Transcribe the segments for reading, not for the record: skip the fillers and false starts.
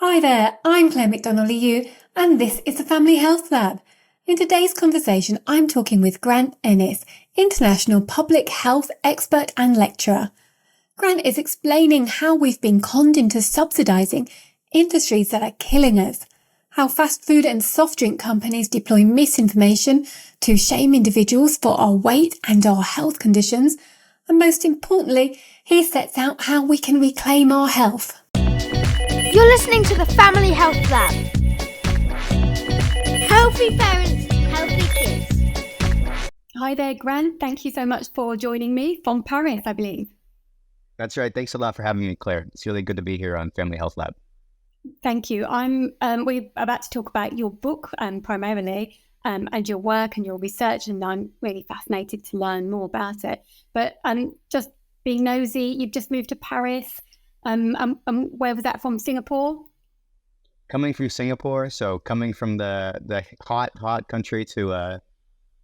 Hi there, I'm Claire McDonnell Liu, and this is the Family Health Lab. In today's conversation, I'm talking with Grant Ennis, international public health expert and lecturer. Grant is explaining how we've been conned into subsidising industries that are killing us, how fast food and soft drink companies deploy misinformation to shame individuals for our weight and our health conditions, and most importantly, he sets out how we can reclaim our health. You're listening to the Family Health Lab. Healthy parents, healthy kids. Hi there, Grant. Thank you so much for joining me from Paris, I believe. That's right. Thanks a lot for having me, Claire. It's really good to be here on Family Health Lab. Thank you. We're about to talk about your book primarily and your work and your research, and I'm really fascinated to learn more about it. But just being nosy, you've just moved to Paris. Where was that from? Singapore? Coming from Singapore, so coming from the hot country to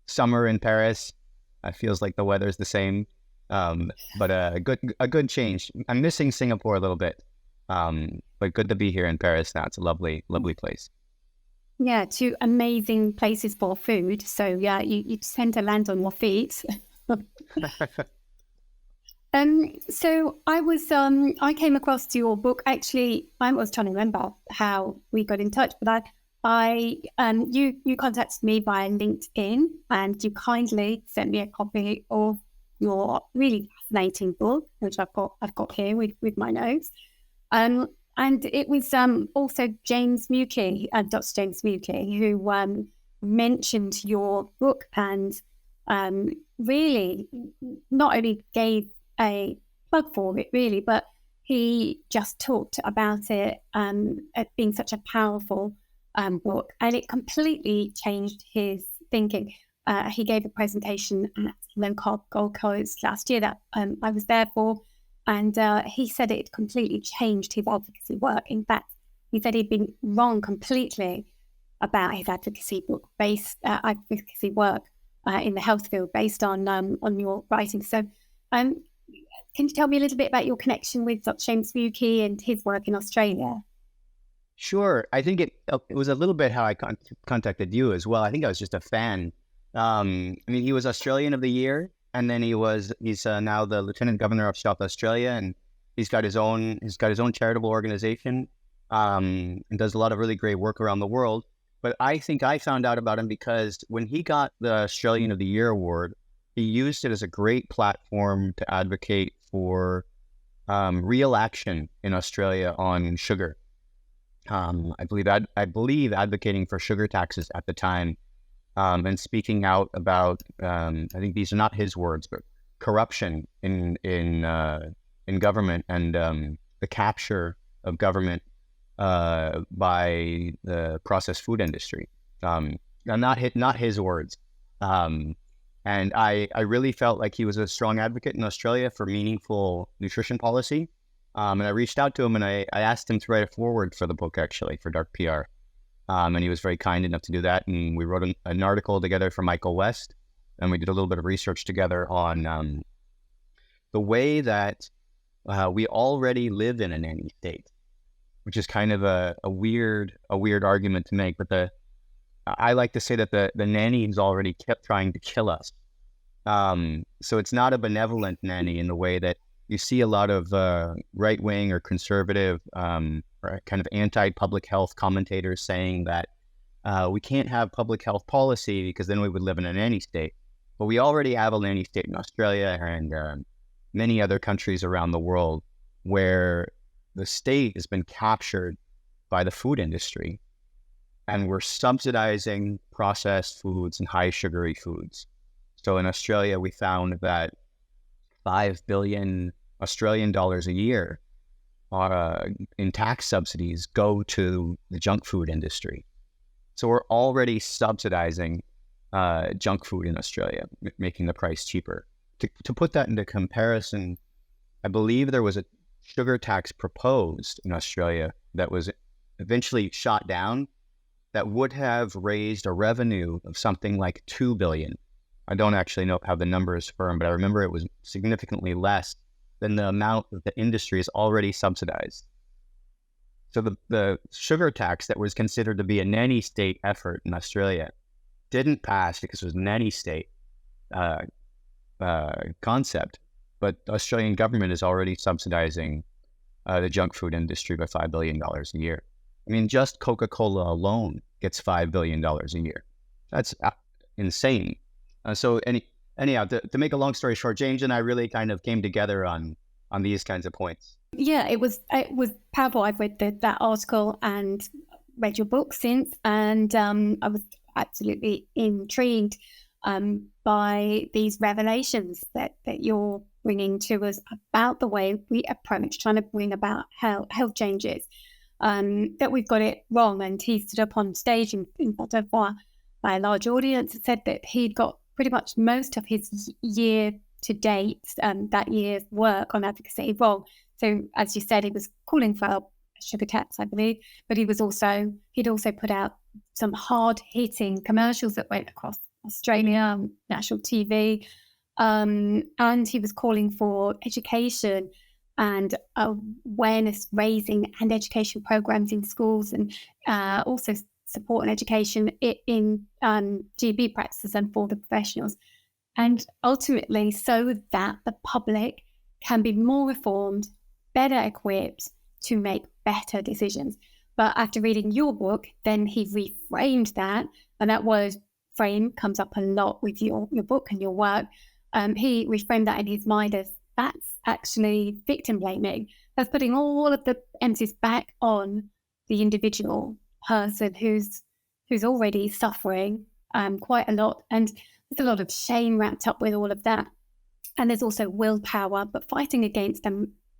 summer in Paris, it feels like the weather's the same, but a good change. I'm missing Singapore a little bit, but good to be here in Paris now. It's a lovely place. Yeah, two amazing places for food. So yeah, you tend to land on your feet. So I came across your book. Actually, I was trying to remember how we got in touch, but you contacted me via LinkedIn, and you kindly sent me a copy of your really fascinating book, which I've got here with my notes. And it was also James Muecke, Dr. James Muecke, who mentioned your book and really not only gave a plug for it really, but he just talked about it being such a powerful book, and it completely changed his thinking. He gave a presentation at Low Carb Gold Coast last year that I was there for, and he said it completely changed his advocacy work. In fact, he said he'd been wrong completely about his advocacy work in the health field based on your writing. So can you tell me a little bit about your connection with Dr. James Muecke and his work in Australia? Sure. I think it was a little bit how I contacted you as well. I think I was just a fan. He was Australian of the Year, and then he's now the Lieutenant Governor of South Australia, and he's got his own charitable organization, and does a lot of really great work around the world. But I think I found out about him because when he got the Australian of the Year award, he used it as a great platform to advocate for real action in Australia on sugar. I believe advocating for sugar taxes at the time, and speaking out about I think these are not his words, but corruption in government and the capture of government by the processed food industry. Not his words. And I really felt like he was a strong advocate in Australia for meaningful nutrition policy. And I reached out to him and I asked him to write a foreword for the book, actually, for Dark PR. And he was very kind enough to do that. And we wrote an article together for Michael West. And we did a little bit of research together on the way that we already live in a nanny state, which is kind of a weird argument to make. But I like to say that the nannies already kept trying to kill us. So it's not a benevolent nanny in the way that you see a lot of right-wing or conservative or kind of anti-public health commentators saying that we can't have public health policy because then we would live in a nanny state. But we already have a nanny state in Australia and many other countries around the world where the state has been captured by the food industry. And we're subsidizing processed foods and high sugary foods. So in Australia, we found that 5 billion Australian dollars a year in tax subsidies go to the junk food industry. So we're already subsidizing junk food in Australia, making the price cheaper. To put that into comparison, I believe there was a sugar tax proposed in Australia that was eventually shot down that would have raised a revenue of something like 2 billion. I don't actually know how the number is firm, but I remember it was significantly less than the amount that the industry is already subsidized. So the sugar tax that was considered to be a nanny state effort in Australia didn't pass because it was a nanny state concept. But the Australian government is already subsidizing the junk food industry by $5 billion a year. I mean, just Coca-Cola alone gets $5 billion a year. That's insane. Anyhow, to make a long story short, James and I really kind of came together on these kinds of points. Yeah, it was powerful. I've read that article and read your book since, and I was absolutely intrigued by these revelations that you're bringing to us about the way we approach trying to bring about health changes. That we've got it wrong. And he stood up on stage in front of by a large audience and said that he'd got pretty much most of his year to date, that year's work on advocacy wrong. So as you said, he was calling for a sugar tax, I believe, but he'd also put out some hard-hitting commercials that went across Australia, national TV, and he was calling for education and awareness raising and education programs in schools, and also support and education in GP practices and for the professionals. And ultimately, so that the public can be more informed, better equipped to make better decisions. But after reading your book, then he reframed that, and that word frame comes up a lot with your book and your work. He reframed that in his mind as that's actually victim blaming. That's putting all of the emphasis back on the individual person who's already suffering quite a lot. And there's a lot of shame wrapped up with all of that. And there's also willpower, but fighting against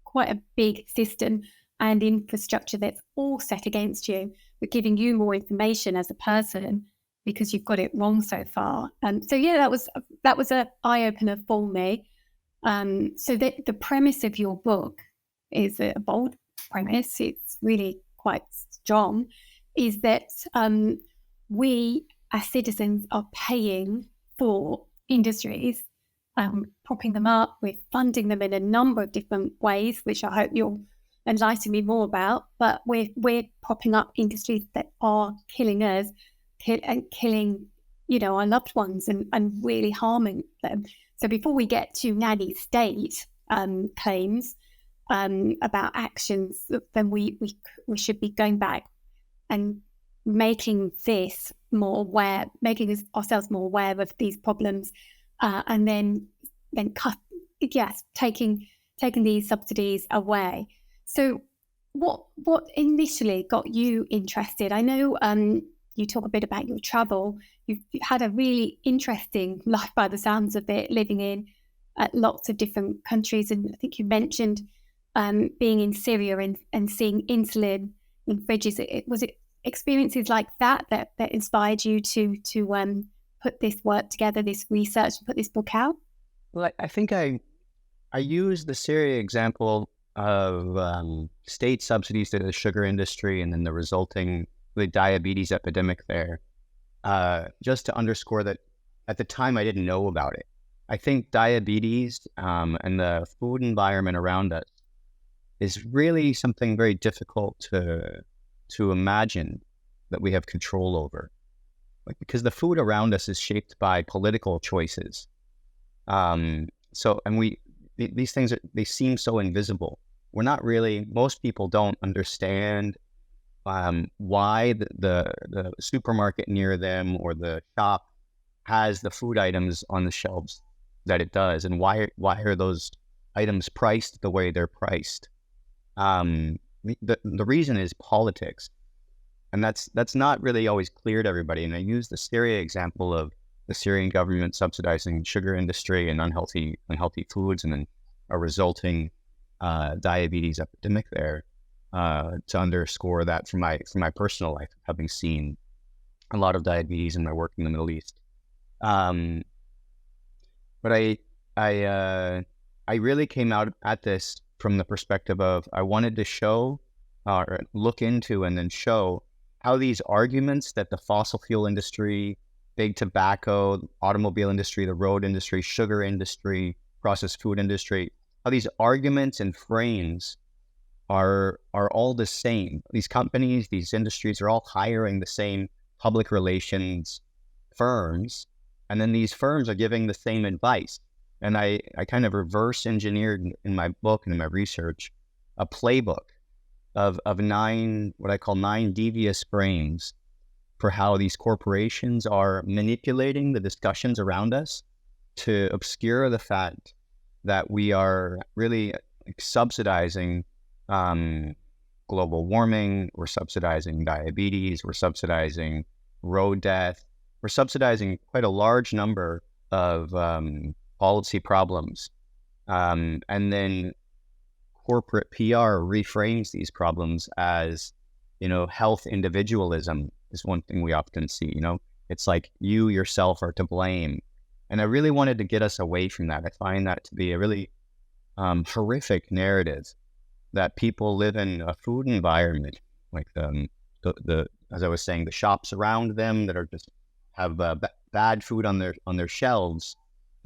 quite a big system and infrastructure that's all set against you, but giving you more information as a person because you've got it wrong so far. So yeah, that was an eye opener for me. So the premise of your book is a bold premise. It's really quite strong. Is that we as citizens are paying for industries, propping them up, we're funding them in a number of different ways, which I hope you'll enlighten me more about. But we're propping up industries that are killing us and killing, our loved ones and really harming them. So before we get to nanny state claims about actions, then we should be going back and making this more aware, making ourselves more aware of these problems, and then taking these subsidies away. So what initially got you interested? I know you talk a bit about your travel. You've had a really interesting life by the sounds of it, living in lots of different countries. And I think you mentioned being in Syria and seeing insulin in fridges. Was it experiences like that inspired you to put this work together, this research, and put this book out? Well, I think I used the Syria example of state subsidies to the sugar industry and then the resulting diabetes epidemic there, just to underscore that at the time I didn't know about it. I think diabetes and the food environment around us is really something very difficult to imagine that we have control over, because the food around us is shaped by political choices. These things they seem so invisible. Most people don't understand why the supermarket near them or the shop has the food items on the shelves that it does, and why are those items priced the way they're priced. The reason is politics, and that's not really always clear to everybody. And I use the Syria example of the Syrian government subsidizing sugar industry and unhealthy foods, and then a resulting diabetes epidemic there, to underscore that from my personal life, having seen a lot of diabetes in my work in the Middle East. But I really came out at this from the perspective of I wanted to show or look into and then show how these arguments that the fossil fuel industry, big tobacco, automobile industry, the road industry, sugar industry, processed food industry, how these arguments and frames are all the same. These companies, these industries are all hiring the same public relations firms, and then these firms are giving the same advice. And I kind of reverse engineered in my book and in my research a playbook of 9, what I call 9 devious frames for how these corporations are manipulating the discussions around us to obscure the fact that we are really subsidizing global warming, we're subsidizing diabetes, we're subsidizing road death, we're subsidizing quite a large number of policy problems. And then corporate PR reframes these problems as, health individualism is one thing we often see. It's like you yourself are to blame. And I really wanted to get us away from that. I find that to be a really horrific narrative, that people live in a food environment, like the as I was saying, the shops around them that are just have bad food on their shelves,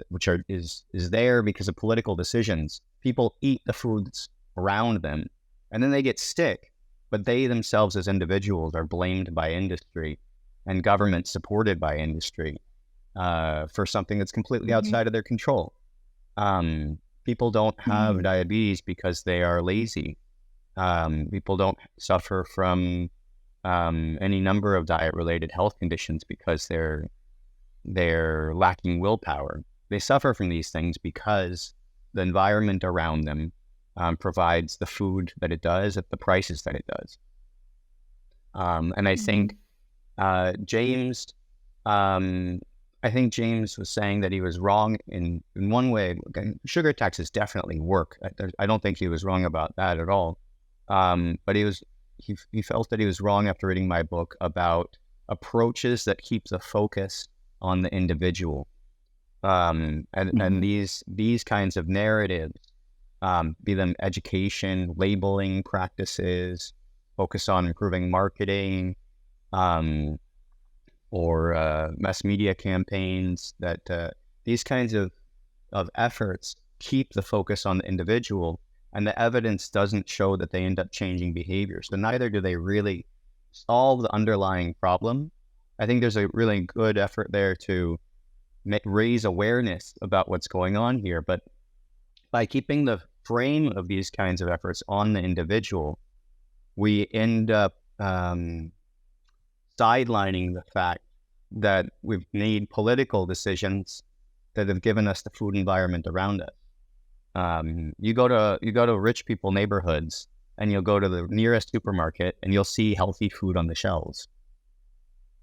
which is there because of political decisions. People eat the foods around them, and then they get sick. But they themselves, as individuals, are blamed by industry and government supported by industry for something that's completely outside of their control. People don't have diabetes because they are lazy. People don't suffer from any number of diet-related health conditions because they're lacking willpower. They suffer from these things because the environment around them provides the food that it does at the prices that it does. And I think James, I think James was saying that he was wrong in one way. Sugar taxes definitely work. I don't think he was wrong about that at all. But he felt that he was wrong after reading my book about approaches that keep the focus on the individual. And these kinds of narratives, be them education, labeling practices, focus on improving marketing, or mass media campaigns, that these kinds of efforts keep the focus on the individual, and the evidence doesn't show that they end up changing behavior. So neither do they really solve the underlying problem. I think there's a really good effort there to raise awareness about what's going on here, but by keeping the frame of these kinds of efforts on the individual, we end up sidelining the fact that we've made political decisions that have given us the food environment around us. You go to rich people neighborhoods, and you'll go to the nearest supermarket, and you'll see healthy food on the shelves.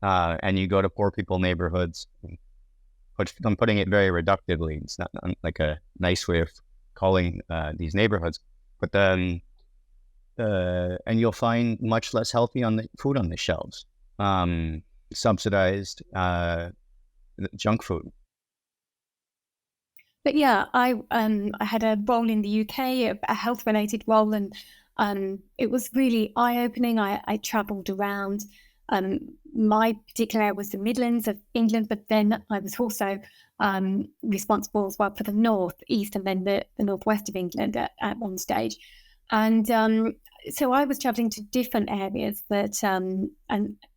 And you go to poor people neighborhoods, which I'm putting it very reductively. It's not like a nice way of calling these neighborhoods, but then and you'll find much less healthy food on the shelves. Subsidized junk food. But yeah, I had a role in the UK, a health-related role, and it was really eye-opening. I travelled around. My particular area was the Midlands of England, but then I was also responsible as well for the north, east, and then the northwest of England at one stage. And so I was traveling to different areas that, and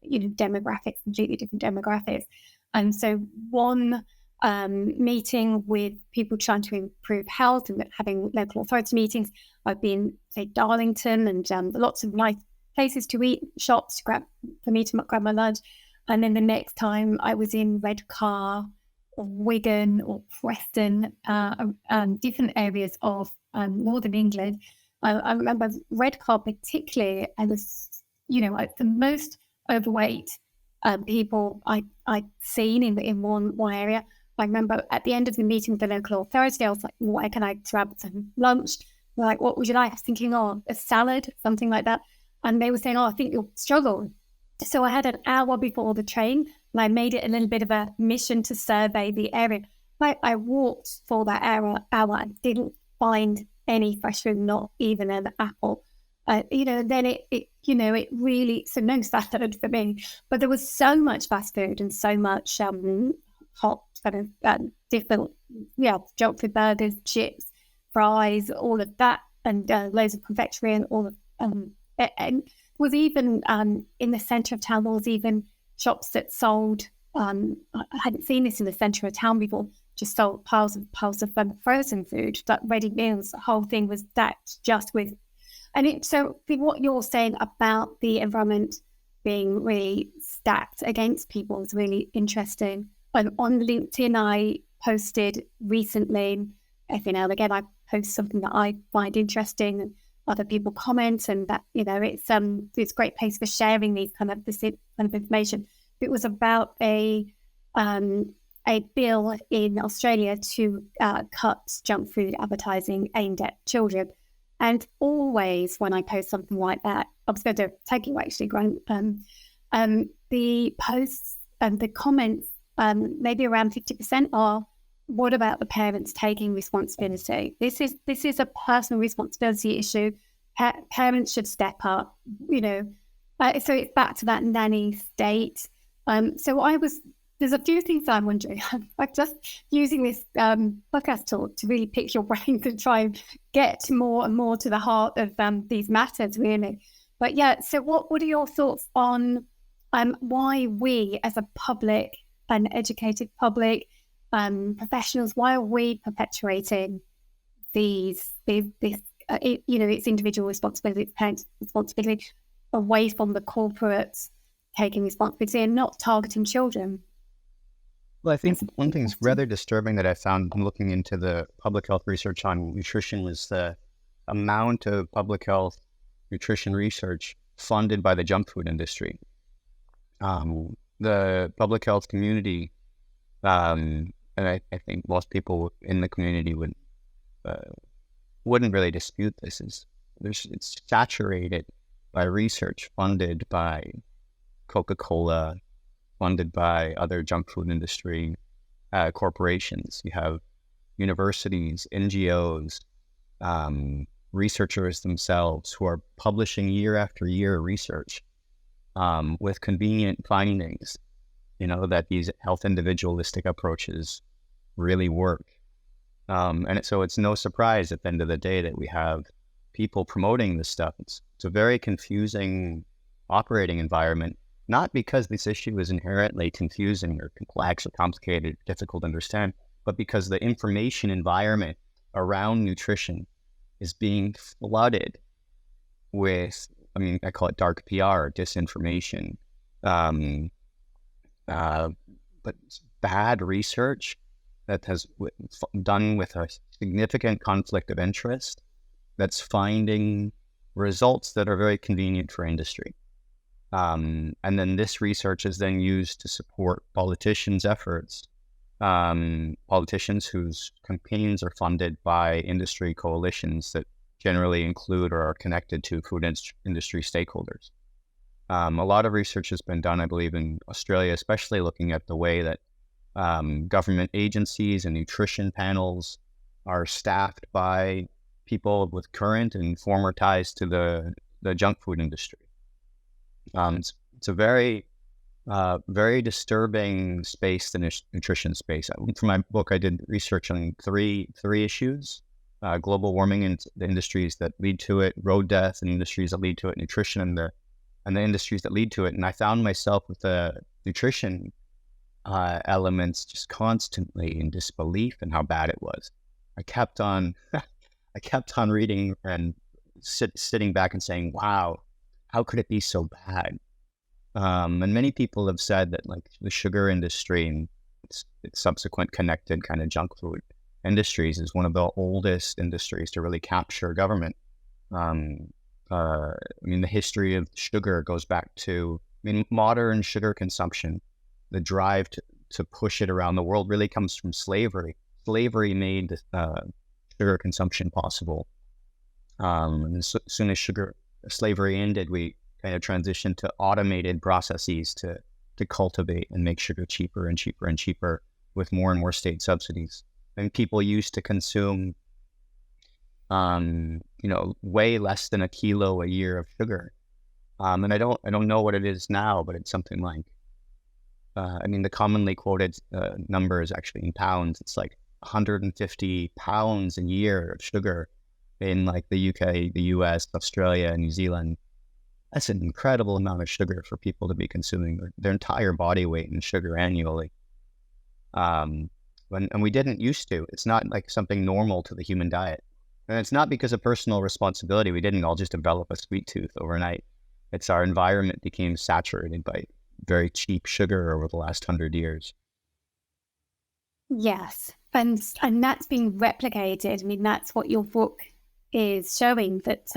demographics, completely different demographics. And so one meeting with people trying to improve health and having local authority meetings, I've been, say, Darlington, and lots of nice places to eat, shops for me to grab my lunch. And then the next time I was in Redcar or Wigan or Preston, different areas of northern England. I remember Redcar particularly, I was, the most overweight people I'd seen in one area. I remember at the end of the meeting with the local authority, I was like, where can I grab some lunch? They're like, what would you like? I was thinking, a salad, something like that. And they were saying, I think you'll struggle. So I had an hour before the train, and I made it a little bit of a mission to survey the area. I walked for that hour and didn't find any fresh food, not even an apple. Then it really, so no salad for me. But there was so much fast food and so much hot kind of different, junk food, burgers, chips, fries, all of that. and loads of confectionery and all of, and was even in the centre of town. There was even shops that sold. I hadn't seen this in the centre of town before. Just sold piles of frozen food, like ready meals. The whole thing was stacked just with, so what you're saying about the environment being really stacked against people is really interesting. On LinkedIn, I posted recently, every now and again, I post something that I find interesting, and other people comment, and that it's a great place for sharing this kind of information. It was about a bill in Australia to cut junk food advertising aimed at children. And always when I post something like that, I was going to tag you actually, Grant, the posts and the comments, maybe around 50% are, what about the parents taking responsibility? This is a personal responsibility issue. Parents should step up, so it's back to that nanny state. There's a few things I'm wondering. I'm just using this podcast tool to really pick your brain to try and get more and more to the heart of these matters, really. But yeah, so what are your thoughts on why we as a public, an educated public, professionals, why are we perpetuating it's individual responsibility, it's parents' responsibility, away from the corporates taking responsibility and not targeting children? Well, I think one thing that's rather disturbing that I found looking into the public health research on nutrition was the amount of public health nutrition research funded by the junk food industry. The public health community, and I think most people in the community wouldn't really dispute this, it's saturated by research funded by Coca-Cola, funded by other junk food industry corporations. You have universities, NGOs, researchers themselves who are publishing year after year research with convenient findings, that these health individualistic approaches really work. So it's no surprise at the end of the day that we have people promoting this stuff. It's a very confusing operating environment, not because this issue is inherently confusing or complex or complicated, difficult to understand, but because the information environment around nutrition is being flooded with, I call it dark PR, disinformation, but bad research that has done with a significant conflict of interest that's finding results that are very convenient for industry. And then this research is then used to support politicians' efforts, politicians whose campaigns are funded by industry coalitions that generally include or are connected to food industry stakeholders. A lot of research has been done, I believe, in Australia, especially looking at the way that government agencies and nutrition panels are staffed by people with current and former ties to the junk food industry. It's a very, very disturbing space, the nutrition space. For my book, I did research on three issues: global warming and the industries that lead to it, road death and industries that lead to it, nutrition and the industries that lead to it. And I found myself with the nutrition elements just constantly in disbelief in how bad it was. I kept on reading and sitting back and saying, wow, how could it be so bad? And many people have said that, like, the sugar industry and its subsequent connected kind of junk food industries is one of the oldest industries to really capture government. The history of sugar goes back to, modern sugar consumption. The drive to push it around the world really comes from slavery. Slavery made sugar consumption possible. And as soon as slavery ended, we kind of transitioned to automated processes to cultivate and make sugar cheaper and cheaper and cheaper with more and more state subsidies. And people used to consume, way less than a kilo a year of sugar. And I don't know what it is now, but it's something like, the commonly quoted number is actually in pounds. It's like 150 pounds a year of sugar in like the UK, the US, Australia, and New Zealand. That's an incredible amount of sugar for people to be consuming their entire body weight in sugar annually. And we didn't used to. It's not like something normal to the human diet. And it's not because of personal responsibility. We didn't all just develop a sweet tooth overnight. It's our environment became saturated by very cheap sugar over the last 100 years. Yes, and that's being replicated. I mean, that's what your book is showing, that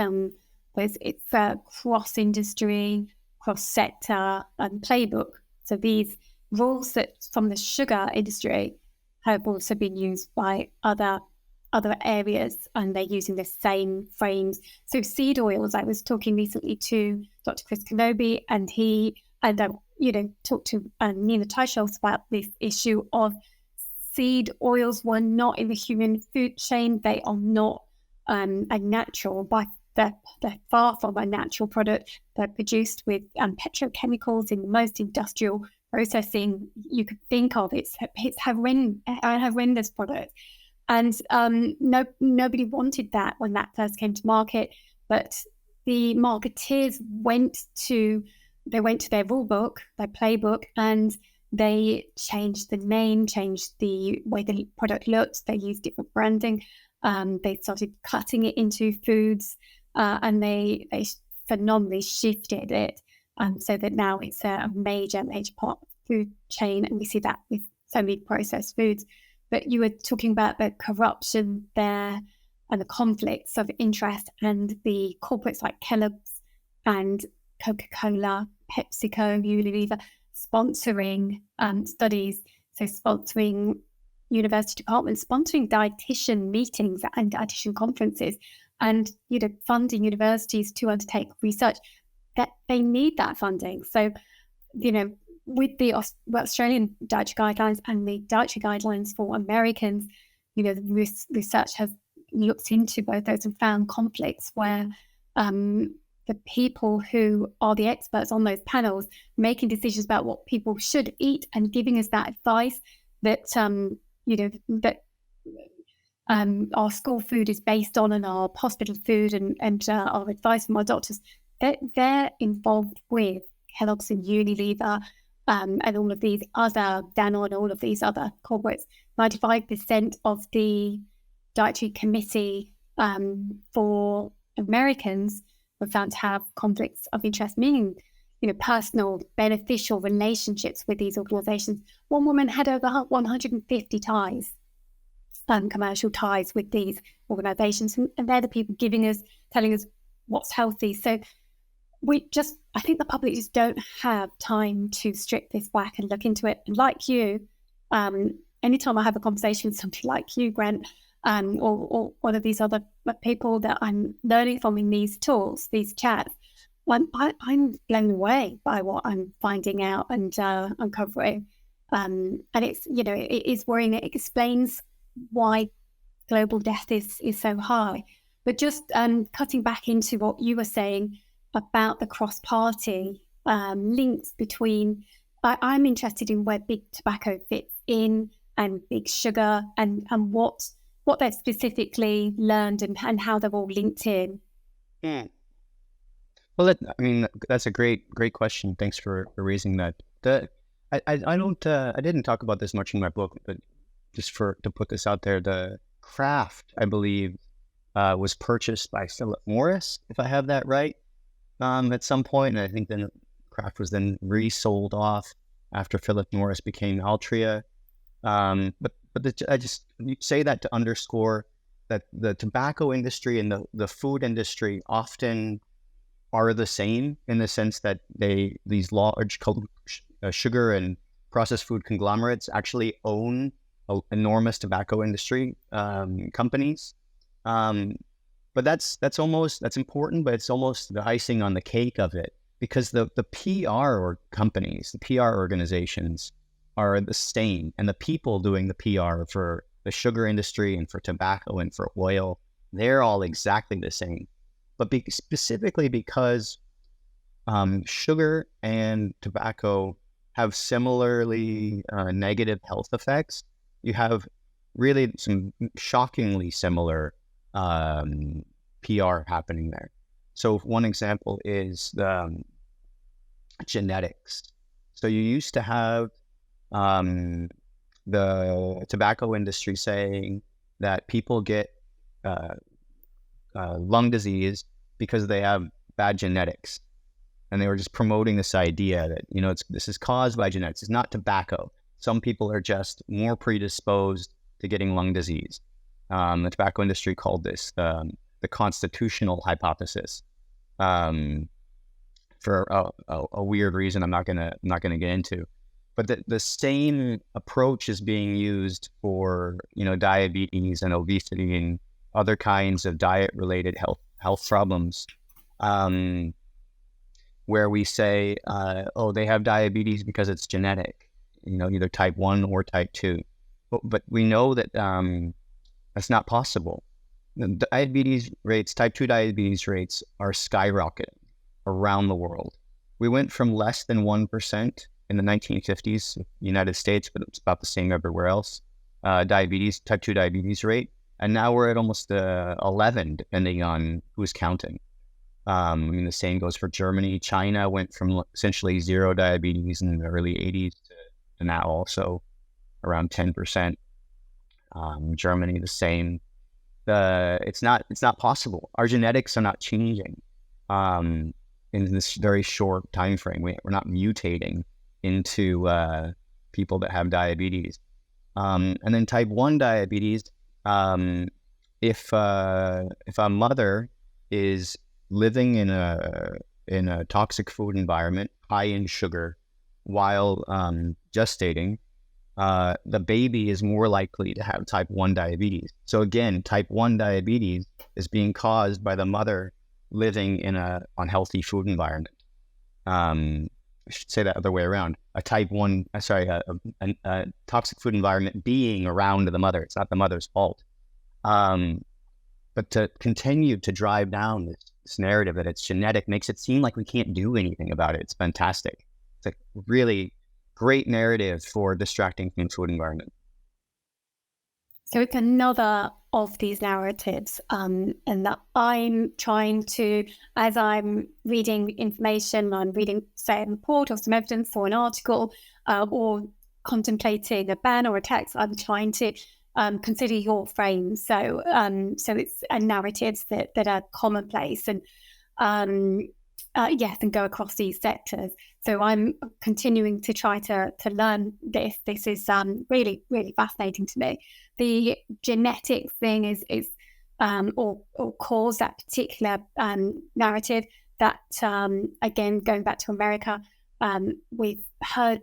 it's a cross-industry, cross-sector playbook. So these rules that from the sugar industry have also been used by other areas, and they're using the same frames. So seed oils, I was talking recently to Dr. Chris Kenobi, and he talked to Nina Teicholz about this issue of seed oils were not in the human food chain. They are not a natural, but they're far from a natural product. They're produced with petrochemicals in the most industrial processing you could think of. It's horrendous product. And nobody wanted that when that first came to market. But the marketeers went to their rule book, their playbook, and they changed the name, changed the way the product looked. They used different branding. They started cutting it into foods, and they phenomenally shifted it, so that now it's a major part of the food chain. And we see that with so many processed foods. But you were talking about the corruption there and the conflicts of interest, and the corporates like Kellogg's and Coca-Cola, PepsiCo, Unilever sponsoring studies, so sponsoring university departments, sponsoring dietitian meetings and dietitian conferences, and funding universities to undertake research. That they need that funding. So with the Australian dietary guidelines and the dietary guidelines for Americans, the research has looked into both those and found conflicts where the people who are the experts on those panels making decisions about what people should eat and giving us that advice that our school food is based on, and our hospital food and our advice from our doctors, they're involved with Kellogg's and Unilever and all of these other, Danone, all of these other corporates. 95% of the dietary committee for Americans were found to have conflicts of interest, meaning, personal beneficial relationships with these organizations. One woman had over 150 ties, commercial ties with these organizations, and they're the people telling us what's healthy. So I think the public just don't have time to strip this back and look into it. And like you, anytime I have a conversation with somebody like you, Grant, or one of these other people that I'm learning from in these talks, these chats, I'm blown away by what I'm finding out and uncovering. And it's, it is worrying. It explains why global death is so high. But just cutting back into what you were saying about the cross-party links between, I'm interested in where big tobacco fits in and big sugar, and what they've specifically learned and how they're all linked in. Yeah. Well, that's a great question. Thanks for raising that. I didn't talk about this much in my book, but just to put this out there, the Kraft, I believe, was purchased by Philip Morris, if I have that right, at some point. And I think then Kraft was then resold off after Philip Morris became Altria. I just say that to underscore that the tobacco industry and the food industry often are the same, in the sense that these large sugar and processed food conglomerates actually own enormous tobacco industry companies. But that's important, but it's almost the icing on the cake of it, because the PR companies, the PR organizations are the same, and the people doing the PR for the sugar industry and for tobacco and for oil, they're all exactly the same. But specifically because sugar and tobacco have similarly negative health effects, you have really some shockingly similar PR happening there. So one example is genetics. So you used to have the tobacco industry saying that people get lung disease because they have bad genetics. And they were just promoting this idea that, this is caused by genetics. It's not tobacco. Some people are just more predisposed to getting lung disease. The tobacco industry called this the constitutional hypothesis, for a weird reason I'm not gonna get into. But the same approach is being used for diabetes and obesity and other kinds of diet-related health problems, where we say, they have diabetes because it's genetic, either type 1 or type 2. But we know that that's not possible. The diabetes rates, type 2 diabetes rates, are skyrocketing around the world. We went from less than 1% in the 1950s, United States, but it's about the same everywhere else, type 2 diabetes rate. And now we're at almost 11, depending on who's counting. The same goes for Germany. China went from essentially zero diabetes in the early 80s to now also around 10%. Germany, the same. It's not possible. Our genetics are not changing in this very short time frame. We're not mutating into people that have diabetes. And then type 1 diabetes, if a mother is living in a toxic food environment, high in sugar, while gestating, the baby is more likely to have type 1 diabetes. So again, type 1 diabetes is being caused by the mother living in a unhealthy food environment. I should say that other way around. A toxic food environment being around the mother. It's not the mother's fault. But to continue to drive down this narrative that it's genetic makes it seem like we can't do anything about it. It's fantastic. It's a really great narrative for distracting from food environment. So it's another of these narratives, and that I'm trying to, as I'm reading information, I'm reading, say, a report or some evidence or an article, or contemplating a ban or a tax, I'm trying to consider your frame. So it's narratives that are commonplace and and go across these sectors. So I'm continuing to try to learn this. This is really, really fascinating to me. The genetics thing is or cause that particular narrative that, again, going back to America, we've heard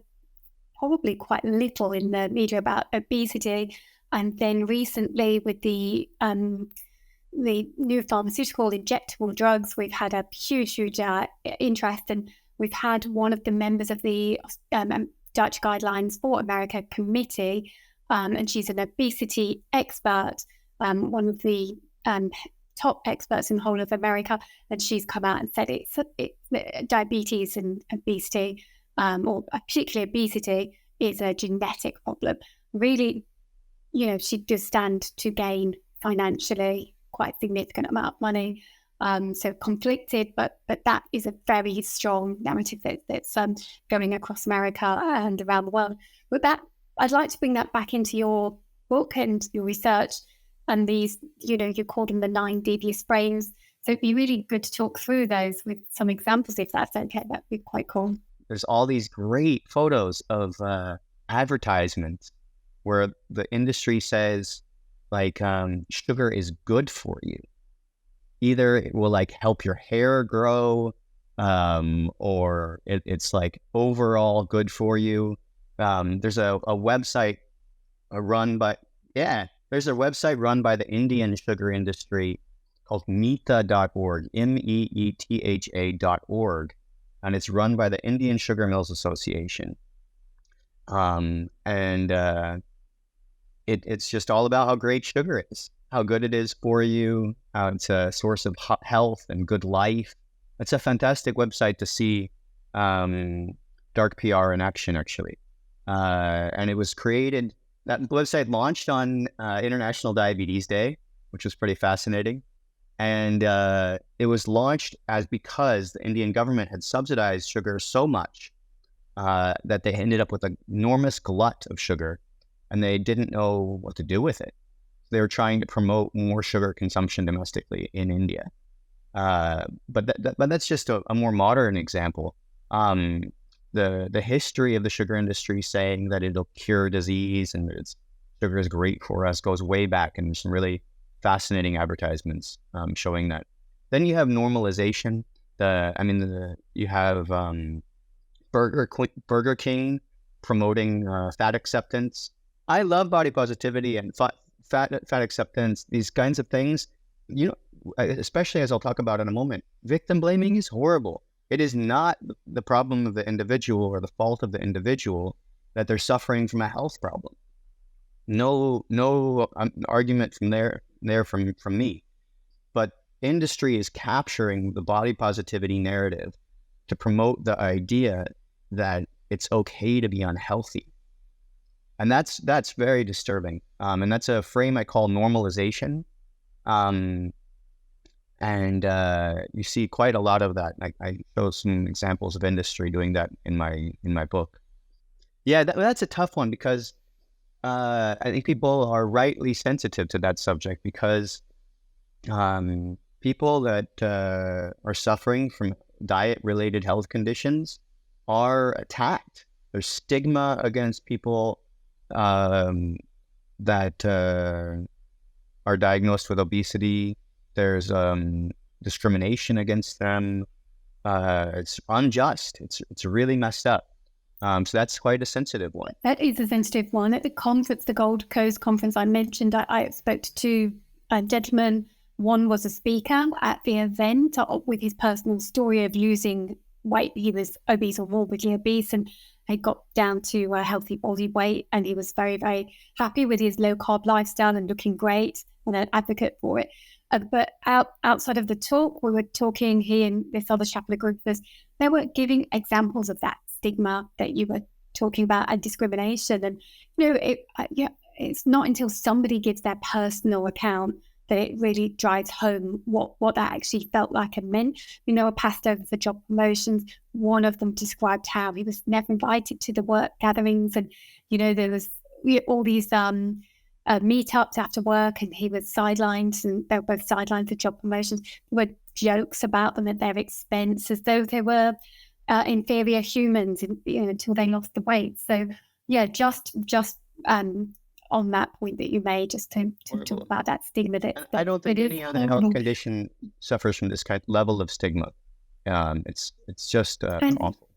probably quite little in the media about obesity. And then recently with the new pharmaceutical injectable drugs, we've had a huge interest, and we've had one of the members of the Dutch Guidelines for America committee, and she's an obesity expert, one of the top experts in the whole of America, and she's come out and said it's diabetes and obesity, or particularly obesity, is a genetic problem. Really, she does stand to gain financially quite a significant amount of money. So conflicted, but that is a very strong narrative that's going across America and around the world. But that, I'd like to bring that back into your book and your research, and these, you call them the 9 devious frames. So it'd be really good to talk through those with some examples, if that's okay. That'd be quite cool. There's all these great photos of advertisements where the industry says, like, sugar is good for you. Either it will help your hair grow, or it's overall good for you. There's a website run by the Indian sugar industry called meeta.org, meetha.org, and it's run by the Indian Sugar Mills Association. It's just all about how great sugar is, how good it is for you, how it's a source of health and good life. It's a fantastic website to see dark PR in action, actually. And it was created, that website launched on International Diabetes Day, which was pretty fascinating. And it was launched because the Indian government had subsidized sugar so much that they ended up with an enormous glut of sugar, and they didn't know what to do with it. They were trying to promote more sugar consumption domestically in India. But that's just a more modern example. The history of the sugar industry saying that it'll cure disease and sugar is great for us goes way back, and there's some really fascinating advertisements showing that. Then you have normalization. You have Burger King promoting fat acceptance. I love body positivity and fat acceptance. These kinds of things, especially as I'll talk about in a moment. Victim blaming is horrible. It is not the problem of the individual or the fault of the individual that they're suffering from a health problem. No argument from me. But industry is capturing the body positivity narrative to promote the idea that it's okay to be unhealthy. And that's very disturbing. And that's a frame I call normalization. And you see quite a lot of that. I show some examples of industry doing that in my book. Yeah, that's a tough one because I think people are rightly sensitive to that subject because people that are suffering from diet-related health conditions are attacked. There's stigma against people that are diagnosed with obesity. There's discrimination against them. It's unjust. It's really messed up. So that's quite a sensitive one. That is a sensitive one. At the conference, the Gold Coast conference I mentioned, I spoke to two gentlemen. One was a speaker at the event with his personal story of losing weight. He was obese or morbidly obese and had got down to a healthy body weight, and he was very, very happy with his low-carb lifestyle and looking great and an advocate for it. But outside of the talk, we were talking, he and this other chap in the group, they were giving examples of that stigma that you were talking about and discrimination. And, it's not until somebody gives their personal account that it really drives home what that actually felt like and meant. I passed over for job promotions. One of them described how he was never invited to the work gatherings, and there was all these meetups after work, and he was sidelined, and they were both sidelined for job promotions. There were jokes about them at their expense, as though they were inferior humans, until they lost the weight. So, yeah, just on that point that you made, just to talk about that stigma. I don't think any other health condition suffers from this kind of level of stigma. It's just awful.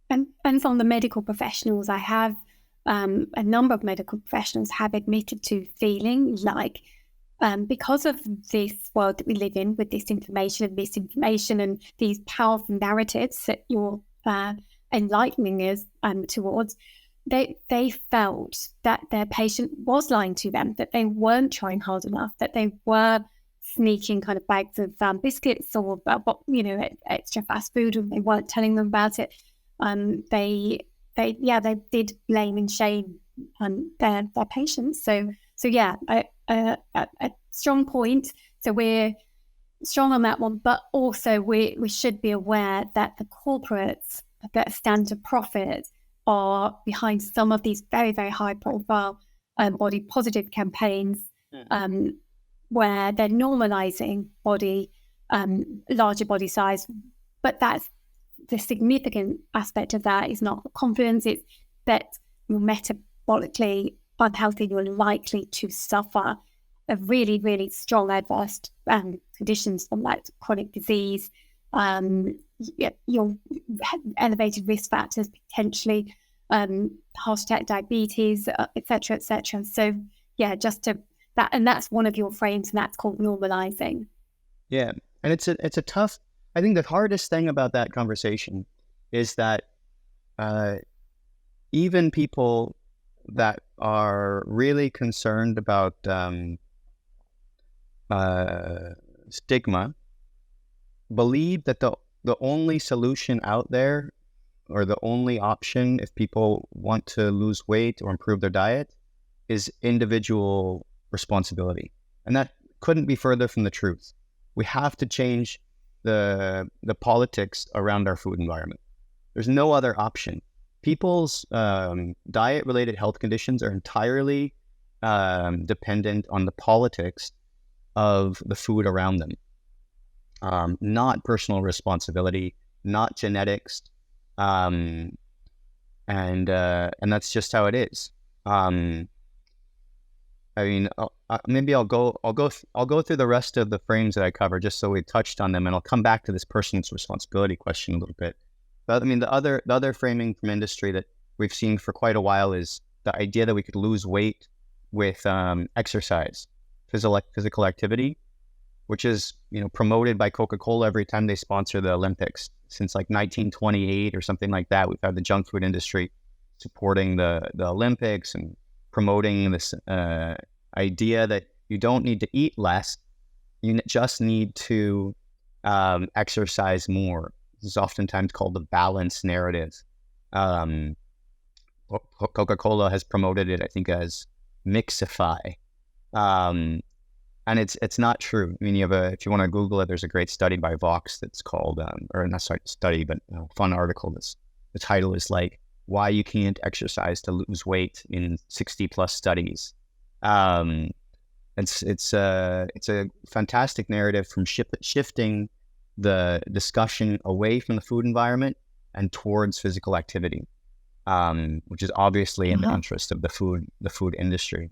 And from the medical professionals, I have a number of medical professionals have admitted to feeling like because of this world that we live in, with this information and misinformation and these powerful narratives that you're enlightening us towards, they felt that their patient was lying to them, that they weren't trying hard enough, that they were sneaking kind of bags of biscuits or extra fast food, and they weren't telling them about it. They did blame and shame their patients. So yeah, a strong point. So we're strong on that one, but also we should be aware that the corporates that stand to profit are behind some of these very, very high profile body positive campaigns where they're normalizing larger body size. But that's the significant aspect of that is not confidence. It's that you're metabolically unhealthy, you're likely to suffer a really, really strong adverse conditions from like chronic disease, your elevated risk factors, potentially heart attack, diabetes, etc., etc. So yeah, that's one of your frames, and that's called normalizing. Yeah, and it's a tough. I think the hardest thing about that conversation is that even people that are really concerned about stigma believe that the only solution out there, or the only option if people want to lose weight or improve their diet, is individual responsibility. And that couldn't be further from the truth. We have to change the politics around our food environment. There's no other option. People's diet-related health conditions are entirely dependent on the politics of the food around them, not personal responsibility, not genetics, and that's just how it is. I mean, maybe I'll go through the rest of the frames that I cover just so we touched on them, and I'll come back to this person's responsibility question a little bit. But I mean, the other framing from industry that we've seen for quite a while is the idea that we could lose weight with exercise, physical activity, which is, you know, promoted by Coca-Cola every time they sponsor the Olympics. Since like 1928 or something like that, we've had the junk food industry supporting the Olympics and promoting this idea that you don't need to eat less, you just need to exercise more. This is oftentimes called the balance narrative. Coca-Cola has promoted it, I think, as Mixify. And it's not true. I mean, if you want to Google it, there's a great study by Vox that's called, or not study, but a fun article. The title is like, why you can't exercise to lose weight in 60 plus studies. It's a fantastic narrative from shifting the discussion away from the food environment and towards physical activity, which is obviously in the interest of the food industry.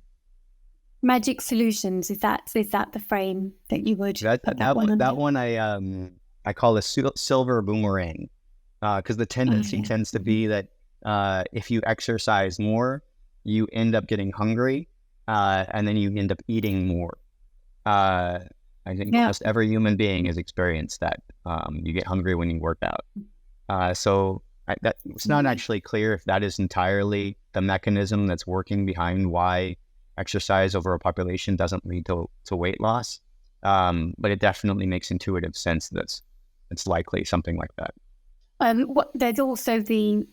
Magic solutions, is that the frame that you would that one I call a silver boomerang, because the tendency tends to be that if you exercise more, you end up getting hungry, and then you end up eating more. I think almost every human being has experienced that. You get hungry when you work out. So it's not actually clear if that is entirely the mechanism that's working behind why exercise over a population doesn't lead to weight loss. But it definitely makes intuitive sense that it's likely something like that. There's also the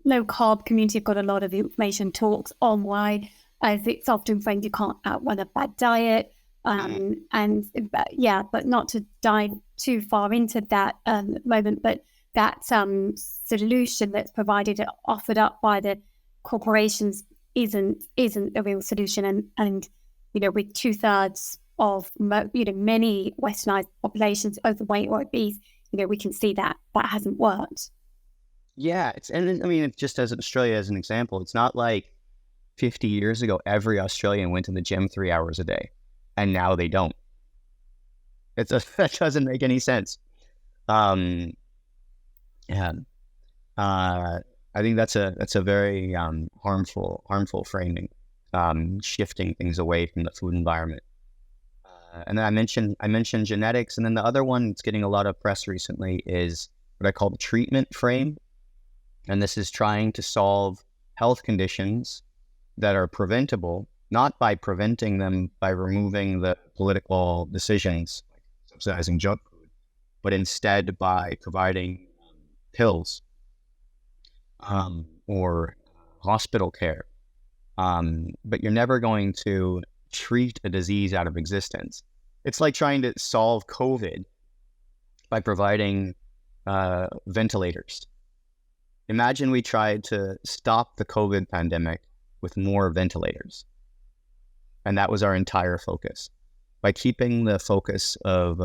low carb community have got a lot of information, talks on why, as it's often framed, you can't outrun a bad diet. But not to dive too far into that moment, but that solution that's offered up by the corporations isn't a real solution. And you know, with 2/3 of many westernized populations overweight or obese, you know, we can see that hasn't worked. Yeah, it's just as Australia as an example, it's not like 50 years ago every Australian went to the gym 3 hours a day, and now they don't. That doesn't make any sense. I think that's a very harmful framing, shifting things away from the food environment. And then I mentioned genetics, and then the other one that's getting a lot of press recently is what I call the treatment frame, and this is trying to solve health conditions that are preventable, not by preventing them by removing the political decisions, like subsidizing junk food, but instead by providing pills or hospital care. But you're never going to treat a disease out of existence. It's like trying to solve COVID by providing ventilators. Imagine we tried to stop the COVID pandemic with more ventilators. And that was our entire focus. By keeping the focus of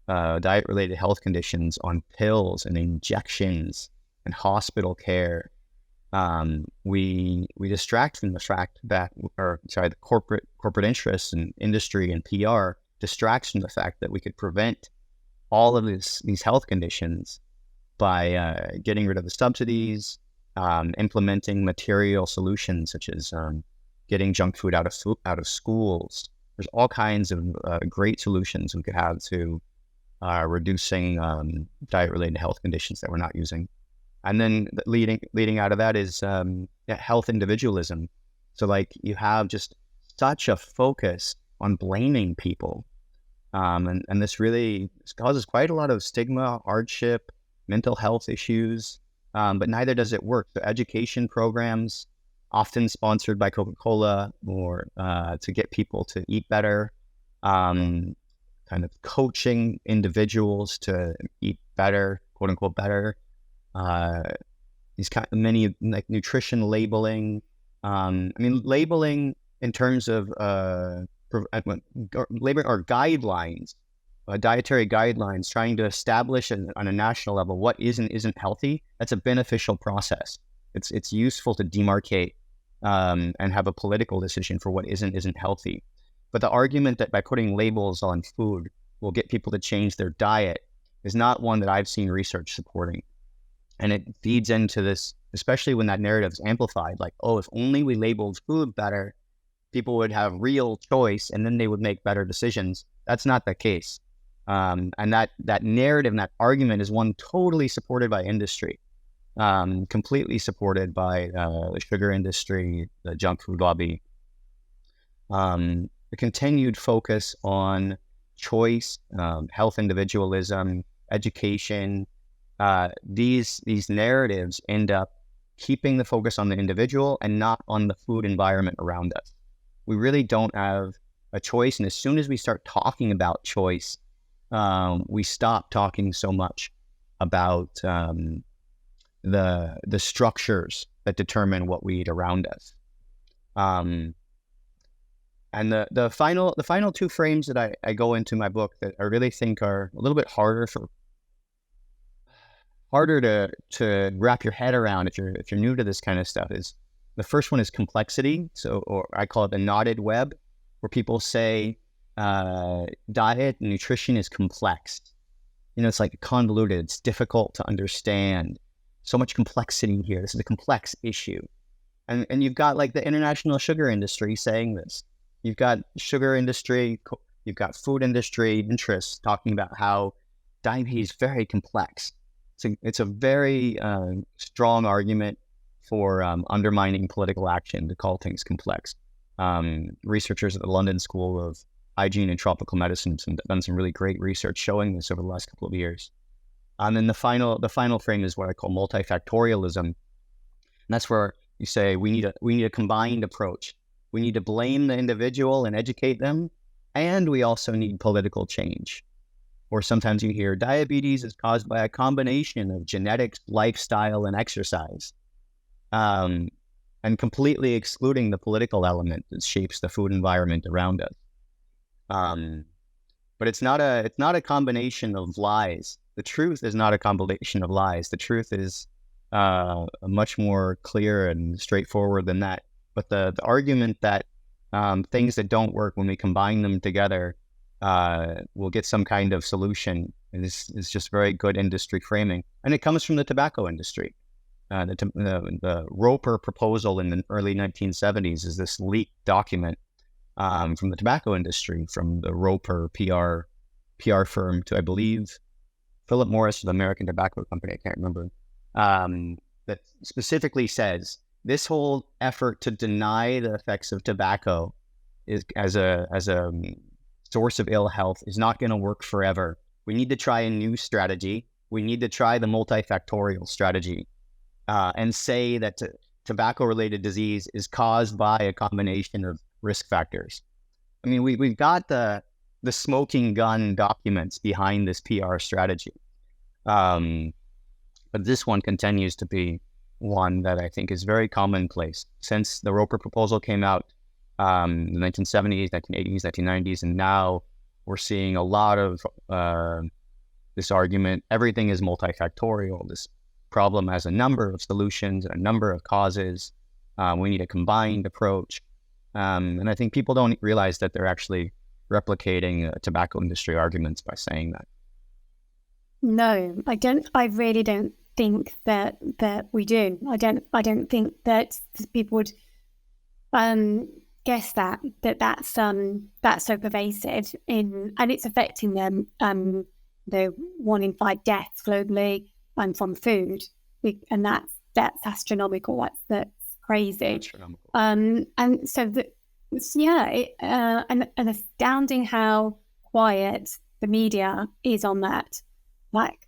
diet-related health conditions on pills and injections and hospital care, we distract from the fact that, the corporate interests and industry and PR distracts from the fact that we could prevent all of these health conditions by getting rid of the subsidies, implementing material solutions such as getting junk food out of schools. There's all kinds of great solutions we could have to reducing diet-related health conditions that we're not using. And then leading out of that is health individualism. So like you have just such a focus on blaming people. And this really causes quite a lot of stigma, hardship, mental health issues, but neither does it work. So education programs often sponsored by Coca-Cola, or to get people to eat better, kind of coaching individuals to eat better, quote unquote better. These kind of many like nutrition labeling. Labeling in terms of labeling or guidelines, dietary guidelines, trying to establish on a national level what is and isn't healthy. That's a beneficial process. It's useful to demarcate and have a political decision for what isn't healthy. But the argument that by putting labels on food will get people to change their diet is not one that I've seen research supporting. And it feeds into this, especially when that narrative is amplified, like, oh, if only we labeled food better, people would have real choice and then they would make better decisions. That's not the case. And that narrative and that argument is one totally supported by industry, completely supported by the sugar industry, the junk food lobby. The continued focus on choice, health individualism, education, these narratives end up keeping the focus on the individual and not on the food environment around us. We really don't have a choice. And as soon as we start talking about choice, we stop talking so much about the structures that determine what we eat around us. And the final two frames that I go into my book that I really think are a little bit harder to wrap your head around if you're new to this kind of stuff is the first one is complexity. So, or I call it the knotted web, where people say diet and nutrition is complex. It's like convoluted. It's difficult to understand. So much complexity here. This is a complex issue. And you've got like the international sugar industry saying this. You've got sugar industry, you've got food industry interests talking about how diabetes is very complex. It's a very strong argument for undermining political action to call things complex. Researchers at the London School of Hygiene and Tropical Medicine have done some really great research showing this over the last couple of years. And then the final frame is what I call multifactorialism. And that's where you say we need a combined approach. We need to blame the individual and educate them, and we also need political change. Or sometimes you hear diabetes is caused by a combination of genetics, lifestyle, and exercise, and completely excluding the political element that shapes the food environment around us. But it's not a combination of lies. The truth is not a combination of lies. The truth is much more clear and straightforward than that. But the argument that things that don't work, when we combine them together, we'll get some kind of solution, and this is just very good industry framing. And it comes from the tobacco industry. The Roper proposal in the early 1970s is this leaked document from the tobacco industry, from the Roper PR firm to, I believe, Philip Morris, the American Tobacco Company, I can't remember, that specifically says this whole effort to deny the effects of tobacco is as a source of ill health is not going to work forever. We need to try a new strategy. We need to try the multifactorial strategy and say that tobacco-related disease is caused by a combination of risk factors. I mean, we've got the smoking gun documents behind this PR strategy. But this one continues to be one that I think is very commonplace since the Roper proposal came out in the 1970s, 1980s, 1990s, and now we're seeing a lot of this argument. Everything is multifactorial. This problem has a number of solutions and a number of causes. We need a combined approach. And I think people don't realize that they're actually replicating tobacco industry arguments by saying that. No, I don't. I really don't think that we do. I don't think that people would guess that's so pervasive and it's affecting them. The 1 in 5 deaths globally from food, and that's astronomical. That's crazy. Astronomical. And so and astounding how quiet the media is on that. Like,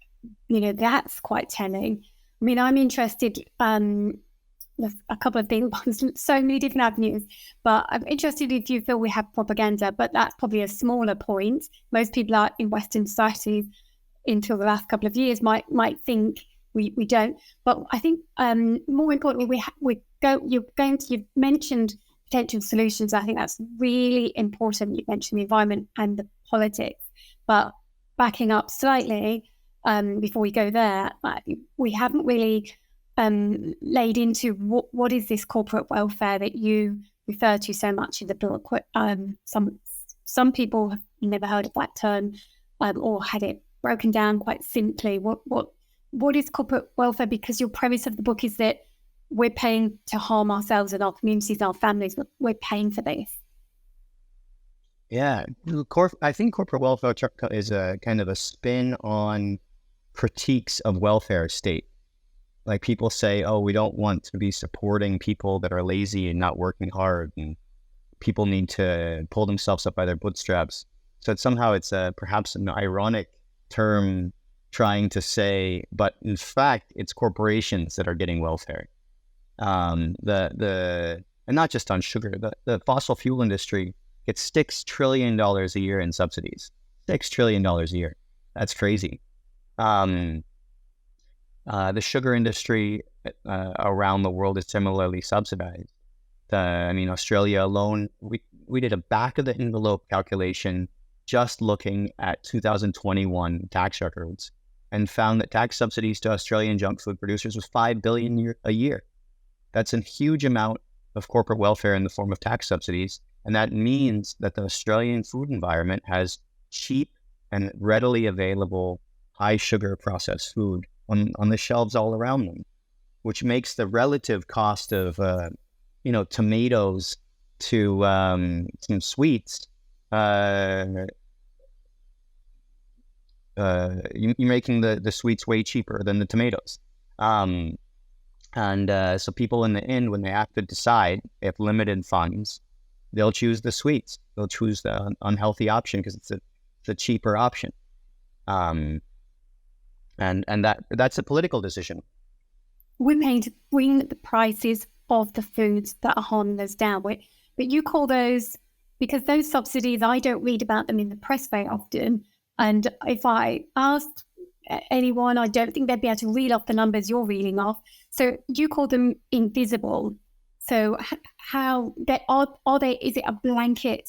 that's quite telling. I mean, I'm interested there's a couple of things, so many different avenues. But I'm interested if you feel we have propaganda, but that's probably a smaller point. Most people are in Western societies until the last couple of years might think we don't. But I think more importantly, you've mentioned potential solutions. I think that's really important. You mentioned the environment and the politics, but backing up slightly before we go there, we haven't really laid into what is this corporate welfare that you refer to so much in the book. Some people have never heard of that term or had it broken down quite simply. What is corporate welfare? Because your premise of the book is that we're paying to harm ourselves and our communities, our families. We're paying for this. Yeah, I think corporate welfare is a kind of a spin on critiques of welfare state. Like people say, oh, we don't want to be supporting people that are lazy and not working hard, and people need to pull themselves up by their bootstraps. So it's perhaps an ironic term trying to say, but in fact, it's corporations that are getting welfare. And not just on sugar, the fossil fuel industry gets $6 trillion a year in subsidies. $6 trillion a year. That's crazy. The sugar industry around the world is similarly subsidized. Australia alone, we did a back of the envelope calculation just looking at 2021 tax records and found that tax subsidies to Australian junk food producers was $5 billion a year. That's a huge amount of corporate welfare in the form of tax subsidies. And that means that the Australian food environment has cheap and readily available high sugar processed food on the shelves all around them, which makes the relative cost of, tomatoes to some sweets, you're making the sweets way cheaper than the tomatoes. So people in the end, when they have to decide, they have limited funds, they'll choose the sweets. They'll choose the unhealthy option because it's a cheaper option. And that's a political decision. We're paying to bring the prices of the foods that are harming us down. But you call those, because those subsidies, I don't read about them in the press very often. And if I asked anyone, I don't think they'd be able to reel off the numbers you're reeling off. So you call them invisible. So how are they? Is it a blanket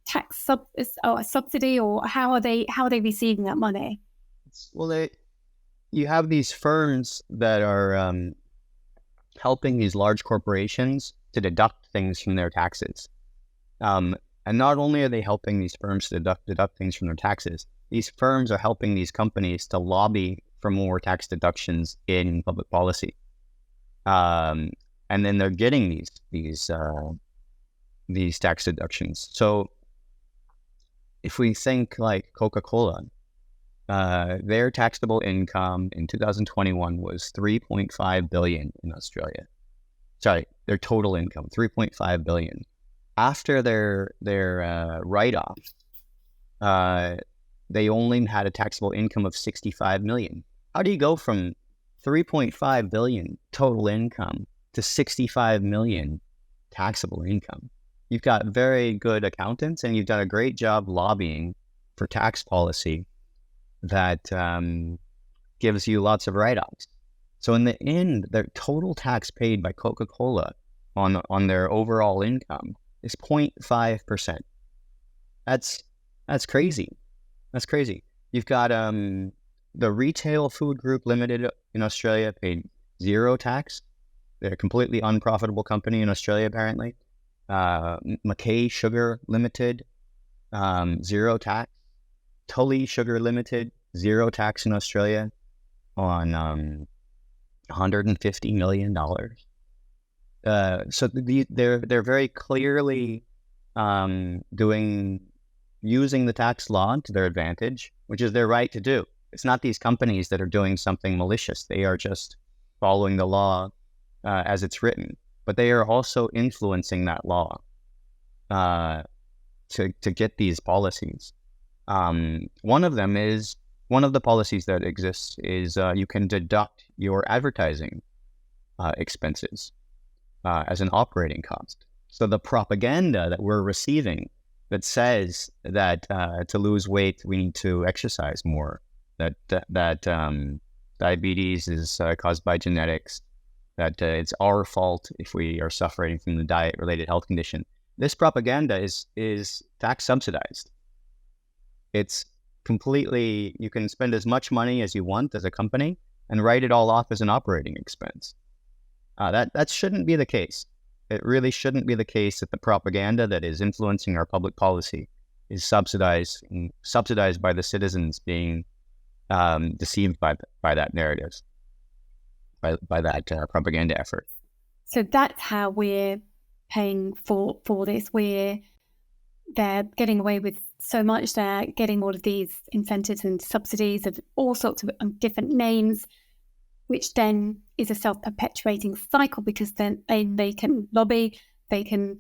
tax or a subsidy, or how are they receiving that money? Well, you have these firms that are helping these large corporations to deduct things from their taxes. And not only are they helping these firms to deduct things from their taxes, these firms are helping these companies to lobby for more tax deductions in public policy. And then they're getting these tax deductions. So if we think like Coca-Cola, their taxable income in 2021 was $3.5 billion in Australia. Sorry, their total income, $3.5 billion. After their write-off, they only had a taxable income of $65 million. How do you go from $3.5 billion total income to $65 million taxable income? You've got very good accountants, and you've done a great job lobbying for tax policy that gives you lots of write-offs. So in the end, the total tax paid by Coca-Cola on their overall income is 0.5%. That's crazy. That's crazy. You've got the Retail Food Group Limited in Australia paid zero tax. They're a completely unprofitable company in Australia, apparently. Muki Sugar Limited, zero tax. Tully Sugar Limited, zero tax in Australia on $150 million. So they're very clearly using the tax law to their advantage, which is their right to do. It's not these companies that are doing something malicious. They are just following the law as it's written. But they are also influencing that law to get these policies. One of the policies that exists is you can deduct your advertising expenses as an operating cost. So the propaganda that we're receiving that says that to lose weight we need to exercise more, that diabetes is caused by genetics, that it's our fault if we are suffering from the diet-related health condition. This propaganda is tax subsidized. It's completely, you can spend as much money as you want as a company and write it all off as an operating expense. That shouldn't be the case. It really shouldn't be the case that the propaganda that is influencing our public policy is subsidized by the citizens being deceived by that narrative, by that propaganda effort. So that's how we're paying for this. They're getting away with so much. They're getting all of these incentives and subsidies of all sorts of different names, which then is a self-perpetuating cycle, because then they can lobby, they can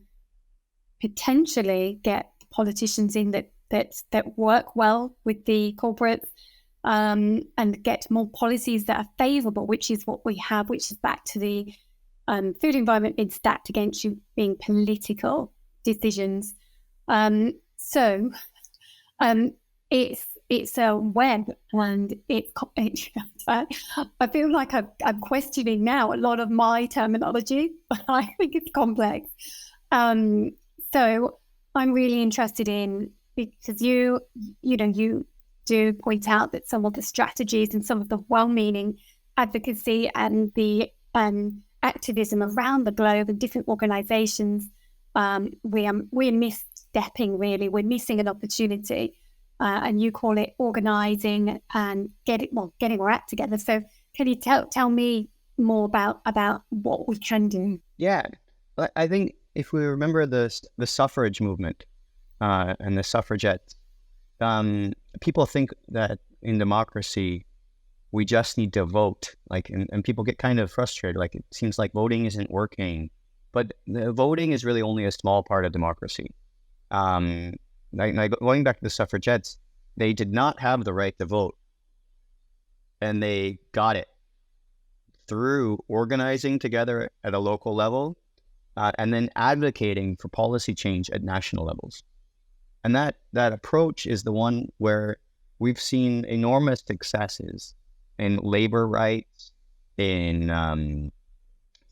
potentially get politicians in that work well with the corporates, and get more policies that are favourable, which is what we have, which is back to the food environment being stacked against you being political decisions. So it's a web, and I feel like I'm questioning now a lot of my terminology, but I think it's complex. So I'm really interested in, because you do point out that some of the strategies and some of the well-meaning advocacy and the activism around the globe and different organizations, we're misstepping, really. We're missing an opportunity. And you call it organizing and getting our act together. So can you tell me more about what we can do? Yeah, I think if we remember the suffrage movement and the suffragettes, people think that in democracy we just need to vote, and people get kind of frustrated. Like, it seems like voting isn't working, but the voting is really only a small part of democracy. Going back to the suffragettes, they did not have the right to vote, and they got it through organizing together at a local level, and then advocating for policy change at national levels. And that approach is the one where we've seen enormous successes in labor rights, in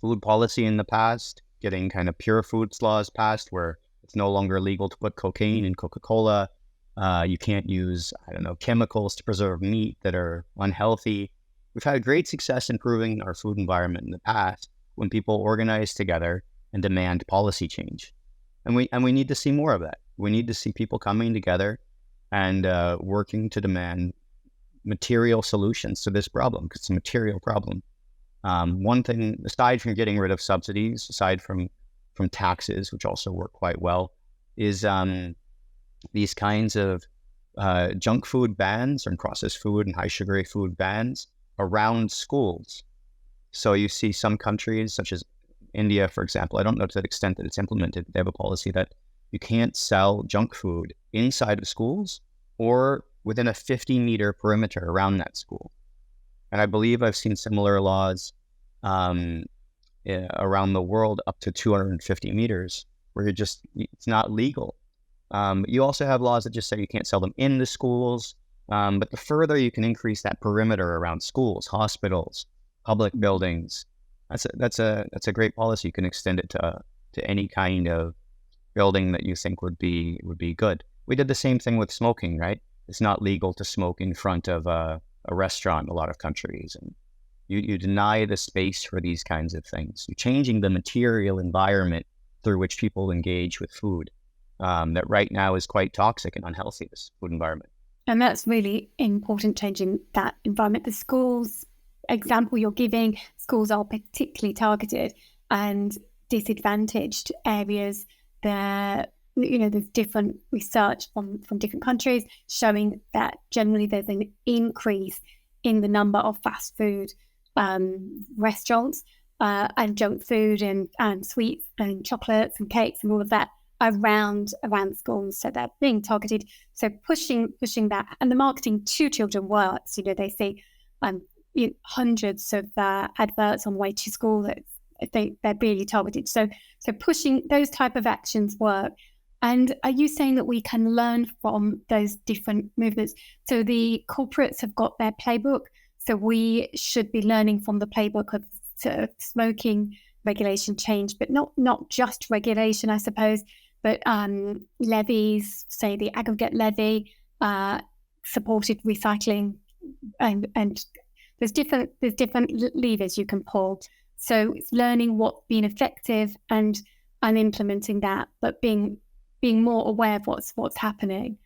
food policy in the past, getting kind of pure foods laws passed where it's no longer legal to put cocaine in Coca-Cola. You can't use, chemicals to preserve meat that are unhealthy. We've had great success improving our food environment in the past when people organize together and demand policy change. And we need to see more of that. We need to see people coming together and working to demand material solutions to this problem, because it's a material problem. One thing, aside from getting rid of subsidies, aside from taxes, which also work quite well, is these kinds of junk food bans and processed food and high sugary food bans around schools. So you see some countries, such as India, for example, I don't know to the extent that it's implemented, they have a policy that you can't sell junk food inside of schools or within a 50-meter perimeter around that school. And I believe I've seen similar laws around the world up to 250 meters, where it's not legal. You also have laws that just say you can't sell them in the schools, but the further you can increase that perimeter around schools, hospitals, public buildings, that's a great policy. You can extend it to any kind of building that you think would be good. We did the same thing with smoking, right? It's not legal to smoke in front of a restaurant in a lot of countries, and you deny the space for these kinds of things. You're changing the material environment through which people engage with food, that right now is quite toxic and unhealthy, this food environment. And that's really important, changing that environment. The schools example you're giving, schools are particularly targeted and disadvantaged areas. There's different research from different countries showing that generally there's an increase in the number of fast food restaurants and junk food and sweets and chocolates and cakes and all of that around schools. So they're being targeted. So pushing that, and the marketing to children works. They say, hundreds of adverts on way to school that they're really targeted. So pushing those type of actions work. And are you saying that we can learn from those different movements? So the corporates have got their playbook. So we should be learning from the playbook of smoking regulation change, but not just regulation, I suppose, but levies, say the aggregate levy, supported recycling, and there's different levers you can pull. So it's learning what's been effective and implementing that, but being more aware of what's happening.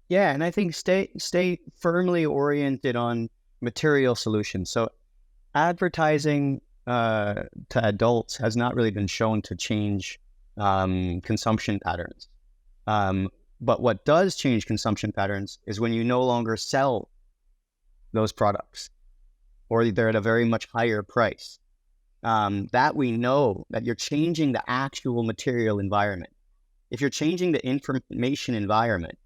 Yeah, and I think stay firmly oriented on material solutions. So advertising to adults has not really been shown to change consumption patterns. But what does change consumption patterns is when you no longer sell those products, or they're at a very much higher price. That we know that you're changing the actual material environment. If you're changing the information environment,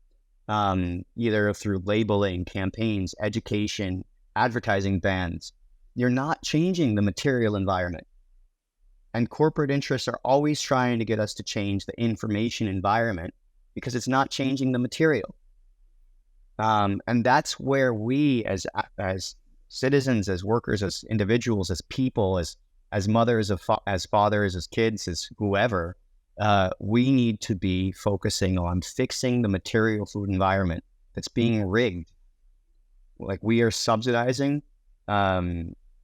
either through labeling, campaigns, education, advertising bans, you're not changing the material environment. And corporate interests are always trying to get us to change the information environment because it's not changing the material. And that's where we as citizens, as workers, as individuals, as people, as mothers, as fathers, as kids, as whoever, we need to be focusing on fixing the material food environment that's being rigged. Like, we are subsidizing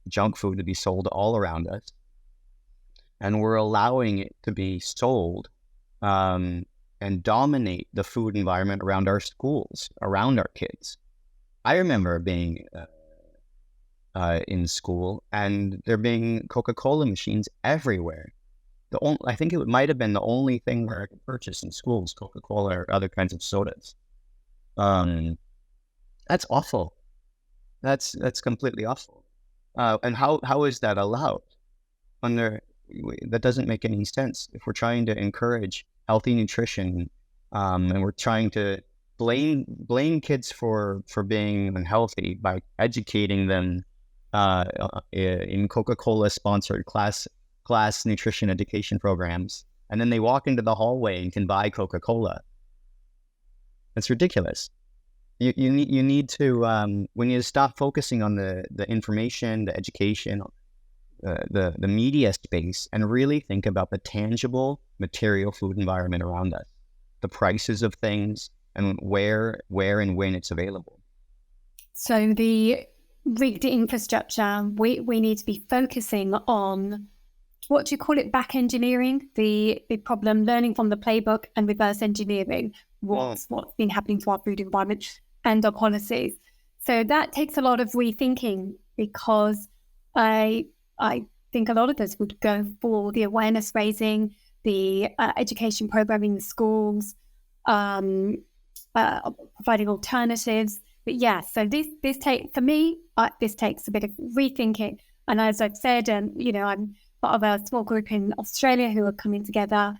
junk food to be sold all around us, and we're allowing it to be sold and dominate the food environment around our schools, around our kids. I remember being in school and there being Coca-Cola machines everywhere. I think it might have been the only thing where I could purchase in schools, Coca-Cola or other kinds of sodas. That's awful. That's completely awful. And how is that allowed? That doesn't make any sense. If we're trying to encourage healthy nutrition, and we're trying to blame kids for being unhealthy by educating them in Coca-Cola sponsored class nutrition education programs, and then they walk into the hallway and can buy Coca-Cola. That's ridiculous. You need to we need to stop focusing on the information, the education, the media space, and really think about the tangible material food environment around us, the prices of things, and where and when it's available. So the rigged infrastructure, we need to be focusing on, what do you call it, back engineering the problem, learning from the playbook and reverse engineering what's been happening to our food environment and our policies. So that takes a lot of rethinking, because I think a lot of us would go for the awareness raising, the education programming in the schools, providing alternatives. But yeah, so this takes a bit of rethinking. And as I've said, I'm part of a small group in Australia who are coming together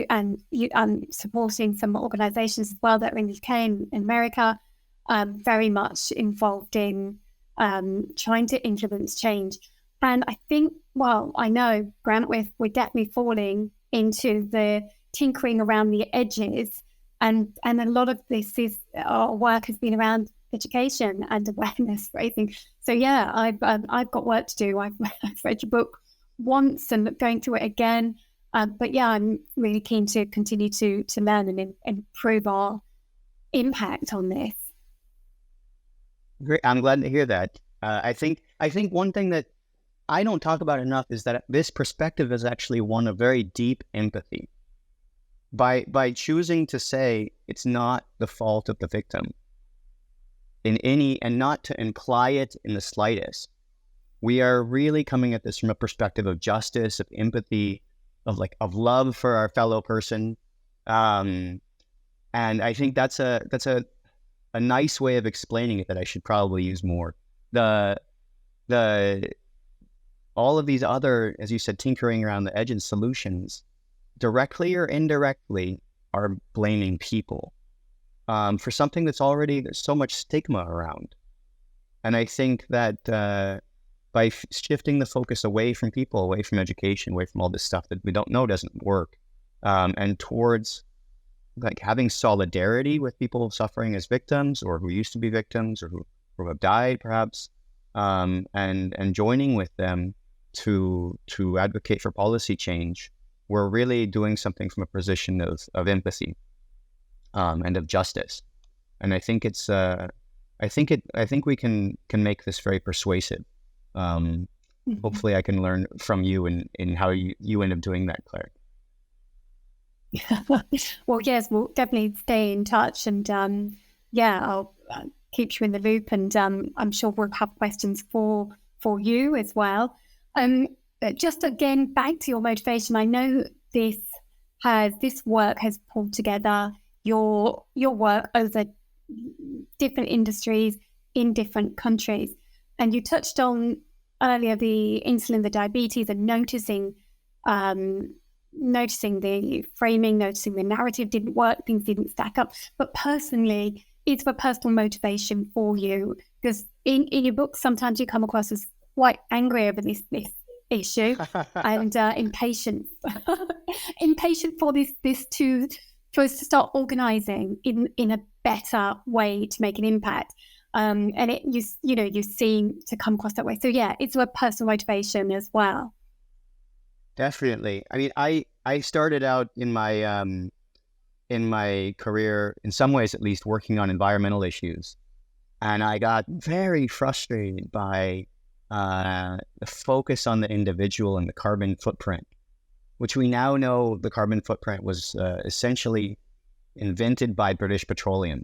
and supporting some organisations as well that are in the UK and in America, very much involved in trying to influence change. And I think, I know, Grant, we're definitely falling into the tinkering around the edges, and a lot of our work has been around education and awareness raising. So yeah, I've got work to do. I've read your book once and going through it again, but yeah, I'm really keen to continue to learn and improve our impact on this. Great, I'm glad to hear that. I think one thing that I don't talk about enough is that this perspective is actually one of very deep empathy. By choosing to say it's not the fault of the victim and not to imply it in the slightest, we are really coming at this from a perspective of justice, of empathy, of love for our fellow person. And I think that's a nice way of explaining it that I should probably use more. All of these other, as you said, tinkering around the edges solutions, directly or indirectly, are blaming people for something there's so much stigma around. And I think that by shifting the focus away from people, away from education, away from all this stuff that we don't know doesn't work, and towards like having solidarity with people suffering as victims, or who used to be victims, or who have died perhaps, and joining with them to advocate for policy change, we're really doing something from a position of empathy and of justice. And I think it's I think we can make this very persuasive. Hopefully I can learn from you in how you end up doing that, Claire. Well, yes, we'll definitely stay in touch, and I'll keep you in the loop, and I'm sure we'll have questions for you as well. Just again, back to your motivation. I know this work has pulled together your work over different industries in different countries, and you touched on earlier the insulin, the diabetes, and noticing the framing, noticing the narrative didn't work, things didn't stack up. But personally, it's for personal motivation for you, because in your book, sometimes you come across as quite angry over this issue and impatient for for us to start organizing in a better way to make an impact. And you seem to come across that way. So yeah, it's a personal motivation as well. Definitely. I mean, I started out in my career, in some ways at least, working on environmental issues, and I got very frustrated by the focus on the individual and the carbon footprint, which we now know the carbon footprint was essentially invented by British Petroleum.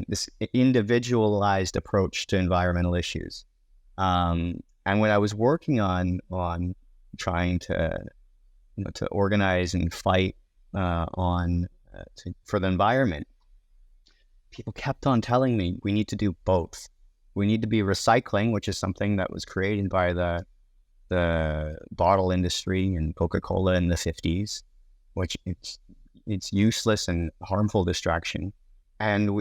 This individualized approach to environmental issues, and when I was working on trying to organize and fight for the environment, people kept on telling me we need to do both. We need to be recycling, which is something that was created by the bottle industry and Coca-Cola in the 50s, which it's useless and harmful distraction. And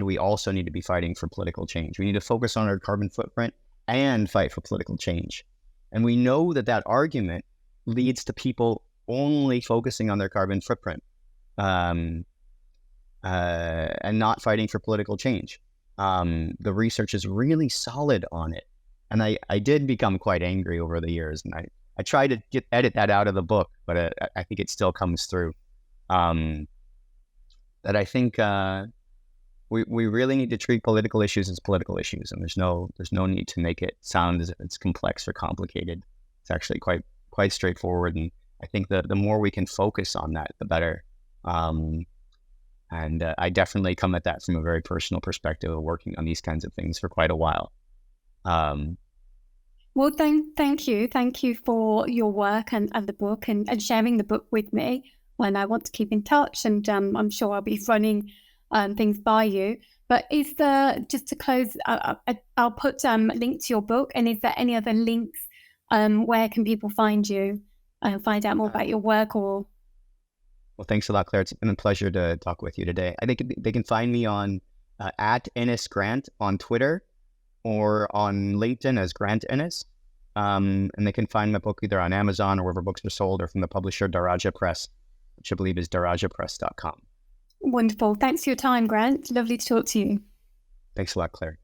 we also need to be fighting for political change. We need to focus on our carbon footprint and fight for political change. And we know that argument leads to people only focusing on their carbon footprint and not fighting for political change. The research is really solid on it. And I did become quite angry over the years. And I tried to edit that out of the book, but I think it still comes through. That I think we really need to treat political issues as political issues, and there's no need to make it sound as if it's complex or complicated. It's actually quite straightforward, and I think the more we can focus on that, the better. And I definitely come at that from a very personal perspective of working on these kinds of things for quite a while. Well, thank you for your work and the book and sharing the book with me. And I want to keep in touch, and I'm sure I'll be running things by you. But just to close, I'll put a link to your book. And is there any other links? Where can people find you and find out more about your work? Well, thanks a lot, Claire. It's been a pleasure to talk with you today. I think they can find me on at Ennis Grant on Twitter, or on LinkedIn as Grant Ennis. And they can find my book either on Amazon or wherever books are sold, or from the publisher Daraja Press, which I believe is darajapress.com. Wonderful. Thanks for your time, Grant. Lovely to talk to you. Thanks a lot, Claire.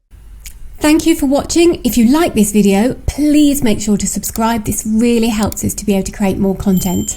Thank you for watching. If you like this video, please make sure to subscribe. This really helps us to be able to create more content.